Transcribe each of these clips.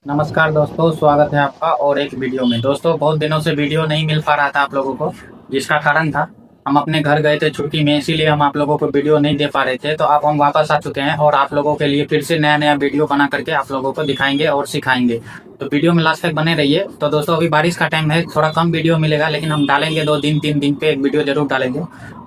नमस्कार दोस्तों, स्वागत है आपका और एक वीडियो में। दोस्तों, बहुत दिनों से वीडियो नहीं मिल पा रहा था आप लोगों को, जिसका कारण था हम अपने घर गए थे छुट्टी में, इसीलिए हम आप लोगों को वीडियो नहीं दे पा रहे थे। तो अब हम वापस आ चुके हैं और आप लोगों के लिए फिर से नया नया वीडियो बना करके आप लोगों को दिखाएंगे और सिखाएंगे। तो वीडियो में लास्ट तक बने रहिए। तो दोस्तों, अभी बारिश का टाइम है, थोड़ा कम वीडियो मिलेगा, लेकिन हम डालेंगे 2 दिन 3 दिन पे एक वीडियो जरूर डालेंगे।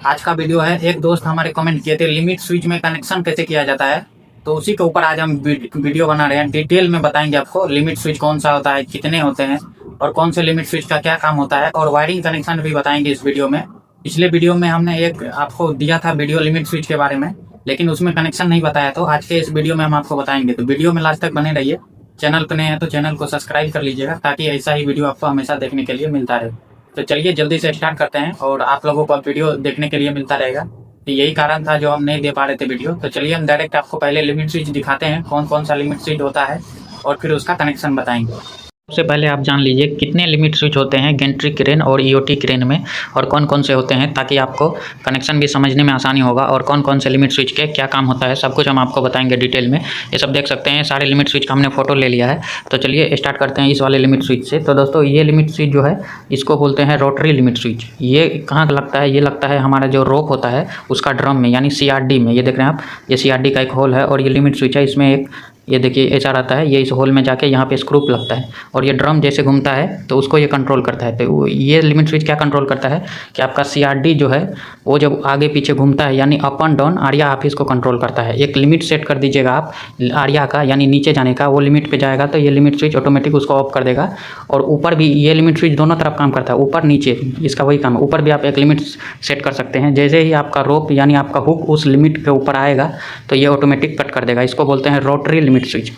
आज का वीडियो है, एक दोस्त हमारे कमेंट किए थे लिमिट स्विच में कनेक्शन कैसे किया जाता है, तो उसी के ऊपर आज हम वीडियो बना रहे हैं। डिटेल में बताएंगे आपको लिमिट स्विच कौन सा होता है, कितने होते हैं और कौन से लिमिट स्विच का क्या काम होता है, और वायरिंग कनेक्शन भी बताएंगे इस वीडियो में। पिछले वीडियो में हमने एक आपको दिया था वीडियो लिमिट स्विच के बारे में, लेकिन उसमें कनेक्शन नहीं बताया, तो आज के इस वीडियो में हम आपको बताएंगे। तो वीडियो में लास्ट तक बने रहिए। चैनल पर नए हैं तो चैनल को सब्सक्राइब कर लीजिएगा, ताकि ऐसा ही वीडियो आपको हमेशा देखने के लिए मिलता रहे। तो चलिए जल्दी से स्टार्ट करते हैं, और आप लोगों को वीडियो देखने के लिए मिलता रहेगा। तो यही कारण था जो हम नहीं दे पा रहे थे वीडियो। तो चलिए हम डायरेक्ट आपको पहले लिमिट स्विच दिखाते हैं, कौन कौन सा लिमिट स्विच होता है, और फिर उसका कनेक्शन बताएंगे। सबसे पहले आप जान लीजिए कितने लिमिट स्विच होते हैं गेंट्री क्रेन और ईओटी क्रेन में, और कौन कौन से होते हैं, ताकि आपको कनेक्शन भी समझने में आसानी होगा, और कौन कौन से लिमिट स्विच के क्या काम होता है सब कुछ हम आपको बताएंगे डिटेल में। ये सब देख सकते हैं, सारे लिमिट स्विच का हमने फोटो ले लिया है। तो चलिए स्टार्ट करते हैं इस वाले लिमिट स्विच से। तो दोस्तों, ये लिमिट स्विच जो है इसको बोलते हैं रोटरी लिमिट स्विच। ये कहाँ लगता है? ये लगता है हमारा जो रोप होता है उसका ड्रम में, यानी CRD में। ये देख रहे हैं आप, ये CRD का एक होल है, और ये लिमिट स्विच है। इसमें एक ये देखिए एचआर आता है, ये इस होल में जाके यहाँ पे स्क्रू लगता है, और ये ड्रम जैसे घूमता है तो उसको ये कंट्रोल करता है। तो ये लिमिट स्विच क्या कंट्रोल करता है कि आपका CRD जो है वो जब आगे पीछे घूमता है, यानी अप एंड डाउन आरिया आप इसको कंट्रोल करता है। एक लिमिट सेट कर दीजिएगा आप आरिया का, यानी नीचे जाने का, वो लिमिट पे जाएगा तो ये लिमिट स्विच ऑटोमेटिक उसको ऑफ कर देगा। और ऊपर भी ये लिमिट स्विच दोनों तरफ काम करता है, ऊपर नीचे इसका वही काम है। ऊपर भी आप एक लिमिट सेट कर सकते हैं, जैसे ही आपका रोप यानी आपका हुक उस लिमिट के ऊपर आएगा तो ये ऑटोमेटिक कट कर देगा। इसको बोलते हैं रोटरी लिमिट स्विच।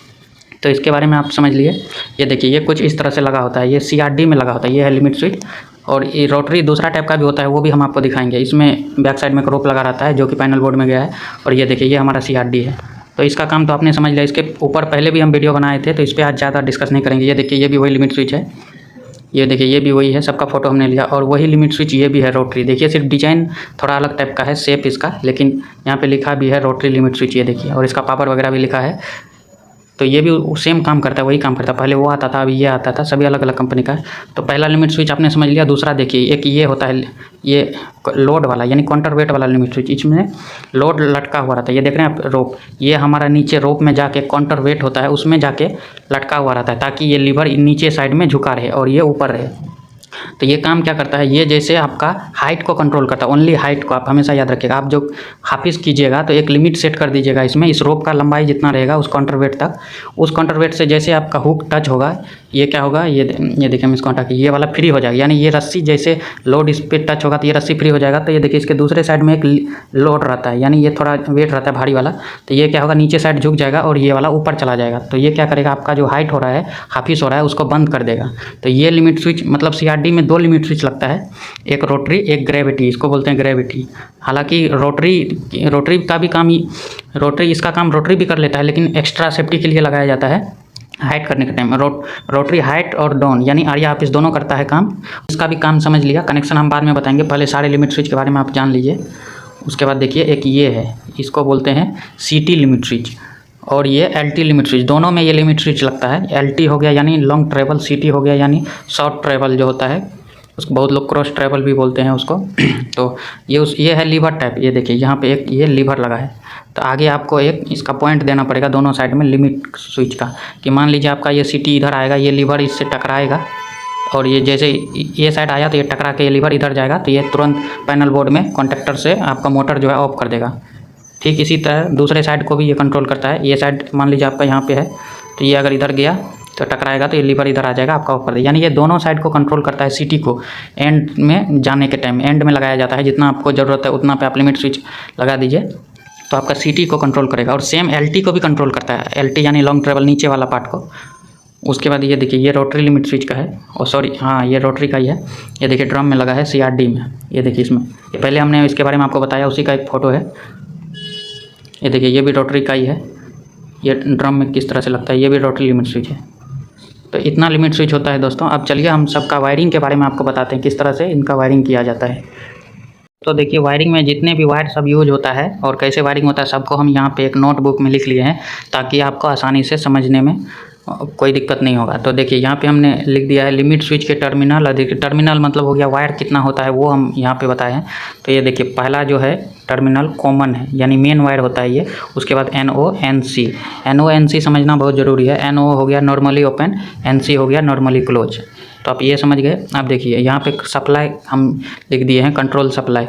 तो इसके बारे में आप समझ लिए। ये देखिए, ये कुछ इस तरह से लगा होता है, ये CRD में लगा होता है, ये है लिमिट स्विच। और ये रोटरी दूसरा टाइप का भी होता है, वो भी हम आपको दिखाएंगे। इसमें बैक साइड में एक रोप लगा रहता है जो कि पैनल बोर्ड में गया है। और ये देखिए, ये हमारा CRD है। तो इसका काम तो आपने समझ लिया। इसके ऊपर पहले भी हम वीडियो बनाए थे, तो इस पर आज ज़्यादा डिस्कस नहीं करेंगे। ये देखिए, ये भी वही लिमिट स्विच है। ये देखिए, ये भी वही है, सबका फोटो हमने लिया। और वही लिमिट स्विच ये भी है रोटरी। देखिए, सिर्फ डिजाइन थोड़ा अलग टाइप का है, शेप इसका, लेकिन यहाँ पे लिखा भी है रोटरी लिमिट स्विच। ये देखिए, और इसका पावर वगैरह भी लिखा है। तो ये भी सेम काम करता है, वही काम करता है। पहले वो आता था, अभी ये आता था, सभी अलग अलग कंपनी का है। तो पहला लिमिट स्विच आपने समझ लिया। दूसरा देखिए, एक ये होता है, ये लोड वाला यानी काउंटर वेट वाला लिमिट स्विच। इसमें लोड लटका हुआ रहता है, ये देख रहे हैं आप रोप, ये हमारा नीचे रोप में जाके काउंटर वेट होता है, उसमें जाके लटका हुआ रहता है, ताकि ये लीवर नीचे साइड में झुका रहे और ये ऊपर रहे। तो ये काम क्या करता है, ये जैसे आपका हाइट को कंट्रोल करता है, ओनली हाइट को। आप हमेशा याद रखिएगा, आप जो हाफिस कीजिएगा तो एक लिमिट सेट कर दीजिएगा इसमें। इस रोप का लंबाई जितना रहेगा उस काउंटर वेट तक, उस काउंटर वेट से जैसे आपका हुक टच होगा, ये क्या होगा, ये देखिए, हम इसको हटा के ये वाला फ्री हो जाएगा, यानी ये रस्सी जैसे लोड इस पर टच होगा तो ये रस्सी फ्री हो जाएगा। तो ये देखिए, इसके दूसरे साइड में एक लोड रहता है, यानी ये थोड़ा वेट रहता है भारी वाला, तो ये क्या होगा, नीचे साइड झुक जाएगा और ये वाला ऊपर चला जाएगा। तो ये क्या करेगा, आपका जो हाइट हो रहा है, हाफिस हो रहा है, उसको बंद कर देगा। तो ये लिमिट स्विच मतलब CRD में 2 लिमिट स्विच लगता है, एक रोटरी एक ग्रेविटी, इसको बोलते हैं ग्रेविटी। हालांकि रोटरी का भी काम, रोटरी इसका काम रोटरी भी कर लेता है, लेकिन एक्स्ट्रा सेफ्टी के लिए लगाया जाता है हाइट करने के टाइम। रोटरी हाइट और डाउन यानी आरिया ऑफिस दोनों करता है काम। इसका भी काम समझ लिया, कनेक्शन हम बाद में बताएंगे, पहले सारे लिमिट स्विच के बारे में आप जान लीजिए। उसके बाद देखिए, एक ये है, इसको बोलते हैं CT लिमिट स्विच, और ये LT लिमिट स्विच। दोनों में ये लिमिट स्विच लगता है। LT हो गया यानी लॉन्ग ट्रेवल, CT हो गया यानी शॉर्ट ट्रेवल जो होता है, उसको बहुत लोग क्रॉस ट्रेवल भी बोलते हैं उसको। तो ये है लीवर टाइप। ये देखिए, यहाँ पे एक ये लीवर लगा है, तो आगे आपको एक इसका पॉइंट देना पड़ेगा दोनों साइड में लिमिट स्विच का, कि मान लीजिए आपका ये CT इधर आएगा, ये लीवर इससे टकराएगा, और ये जैसे ये साइड आया तो ये टकरा के ये लीवर इधर जाएगा, तो ये तुरंत पैनल बोर्ड में कॉन्टेक्टर से आपका मोटर जो है ऑफ कर देगा। ठीक इसी तरह दूसरे साइड को भी ये कंट्रोल करता है। ये साइड मान लीजिए आपका यहाँ पे है, तो ये अगर इधर गया तो टकराएगा, तो ये लीवर इधर आ जाएगा, आपका ऊपर। यानी ये दोनों साइड को कंट्रोल करता है। CT को एंड में जाने के टाइम एंड में लगाया जाता है, जितना आपको ज़रूरत है उतना पे आप लिमिट स्विच लगा दीजिए, तो आपका CT को कंट्रोल करेगा। और सेम LT को भी कंट्रोल करता है, LT यानी लॉन्ग ट्रेवल, नीचे वाला पार्ट को। उसके बाद ये देखिए, ये रोटरी लिमिट स्विच का है, और सॉरी हाँ, ये रोटरी का ही है। ये देखिए, ड्रम में लगा है CRD में। ये देखिए, इसमें ये पहले हमने इसके बारे में आपको बताया, उसी का एक फ़ोटो है। ये देखिए, ये भी रोटरी का ही है। ये ड्रम में किस तरह से लगता है, ये भी रोटरी लिमिट स्विच है। तो इतना लिमिट स्विच होता है दोस्तों। अब चलिए हम सबका वायरिंग के बारे में आपको बताते हैं, किस तरह से इनका वायरिंग किया जाता है। तो देखिए, वायरिंग में जितने भी वायर सब यूज होता है और कैसे वायरिंग होता है, सबको हम यहाँ पे एक नोटबुक में लिख लिए हैं, ताकि आपको आसानी से समझने में कोई दिक्कत नहीं होगा। तो देखिए यहाँ पे हमने लिख दिया है लिमिट स्विच के टर्मिनल। अधिक टर्मिनल मतलब हो गया वायर कितना होता है वो हम यहाँ पे बताए हैं। तो ये देखिए पहला जो है टर्मिनल कॉमन है यानी मेन वायर होता है ये। उसके बाद NO NC समझना बहुत ज़रूरी है। NO हो गया नॉर्मली ओपन, NC हो गया नॉर्मली क्लोज। तो आप ये समझ गए। अब देखिए यहाँ पे सप्लाई हम लिख दिए हैं कंट्रोल सप्लाई।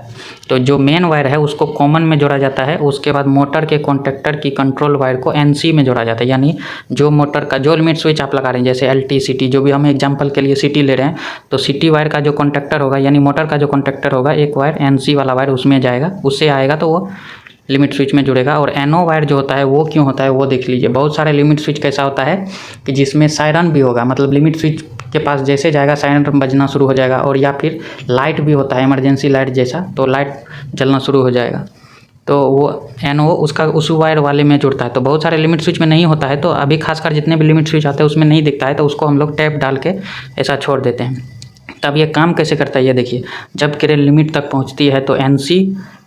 तो जो मेन वायर है उसको कॉमन में जोड़ा जाता है, उसके बाद मोटर के कॉन्टेक्टर की कंट्रोल वायर को NC में जोड़ा जाता है। यानी जो मोटर का जो लिमिट स्विच आप लगा रहे हैं जैसे LT CT, जो भी हम एग्जांपल के लिए CT ले रहे हैं, तो CT वायर का जो कॉन्टेक्टर होगा यानी मोटर का जो कॉन्टेक्टर होगा एक वायर NC वाला वायर उसमें जाएगा, उससे आएगा तो वो लिमिट स्विच में जुड़ेगा। और NO वायर जो होता है वो क्यों होता है वो देख लीजिए। बहुत सारे लिमिट स्विच कैसा होता है कि जिसमें सायरन भी होगा, मतलब लिमिट स्विच के पास जैसे जाएगा सायरन बजना शुरू हो जाएगा। और या फिर लाइट भी होता है इमरजेंसी लाइट जैसा, तो लाइट जलना शुरू हो जाएगा। तो वो NO उसका उस वायर वाले में जुड़ता है। तो बहुत सारे लिमिट स्विच में नहीं होता है, तो अभी खासकर जितने भी लिमिट स्विच आते हैं उसमें नहीं दिखता है, तो उसको हम लोग टैप डाल के ऐसा छोड़ देते हैं। तब ये काम कैसे करता है ये देखिए। जब क्रेन लिमिट तक पहुंचती है तो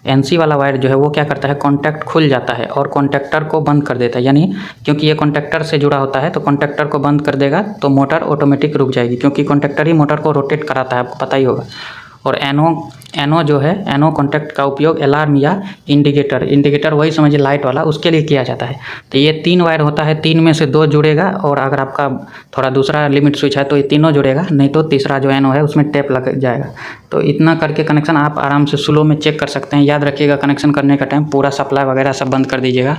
NC वाला वायर जो है वो क्या करता है, कॉन्टैक्ट खुल जाता है और कॉन्टैक्टर को बंद कर देता है। यानी क्योंकि ये कॉन्टैक्टर से जुड़ा होता है तो कॉन्टैक्टर को बंद कर देगा तो मोटर ऑटोमेटिक रुक जाएगी, क्योंकि कॉन्टैक्टर ही मोटर को रोटेट कराता है, आपको पता ही होगा। और NO जो है NO कॉन्टैक्ट का उपयोग अलार्म या इंडिकेटर वही समझिए लाइट वाला, उसके लिए किया जाता है। तो ये 3 वायर होता है, 3 में से 2 जुड़ेगा, और अगर आपका थोड़ा दूसरा लिमिट स्विच है तो ये तीनों जुड़ेगा, नहीं तो तीसरा जो NO है उसमें टेप लग जाएगा। तो इतना करके कनेक्शन आप आराम से स्लो में चेक कर सकते हैं। याद रखिएगा कनेक्शन करने का टाइम पूरा सप्लाई वगैरह सब बंद कर दीजिएगा।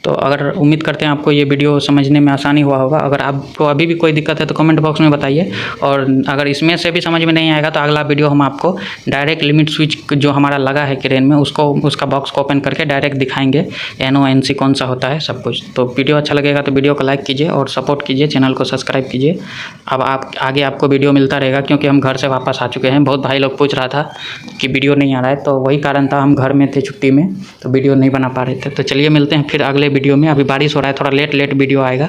तो अगर उम्मीद करते हैं आपको ये वीडियो समझने में आसानी हुआ होगा। अगर आपको अभी भी कोई दिक्कत है तो कमेंट बॉक्स में बताइए, और अगर इसमें से भी समझ में नहीं आएगा तो अगला वीडियो हम आपको डायरेक्ट लिमिट स्विच जो हमारा लगा है क्रेन में उसका बॉक्स को ओपन करके डायरेक्ट दिखाएंगे NO NC कौन सा होता है सब कुछ। तो वीडियो अच्छा लगेगा तो वीडियो को लाइक कीजिए और सपोर्ट कीजिए, चैनल को सब्सक्राइब कीजिए। अब आगे आपको वीडियो मिलता रहेगा, क्योंकि हम घर से वापस आ चुके हैं। बहुत भाई लोग पूछ रहा था कि वीडियो नहीं आ रहा है, तो वही कारण था, हम घर में थे छुट्टी में तो वीडियो नहीं बना पा रहे थे। तो चलिए मिलते हैं फिर अगले वीडियो में। अभी बारिश हो रहा है, थोड़ा लेट वीडियो आएगा।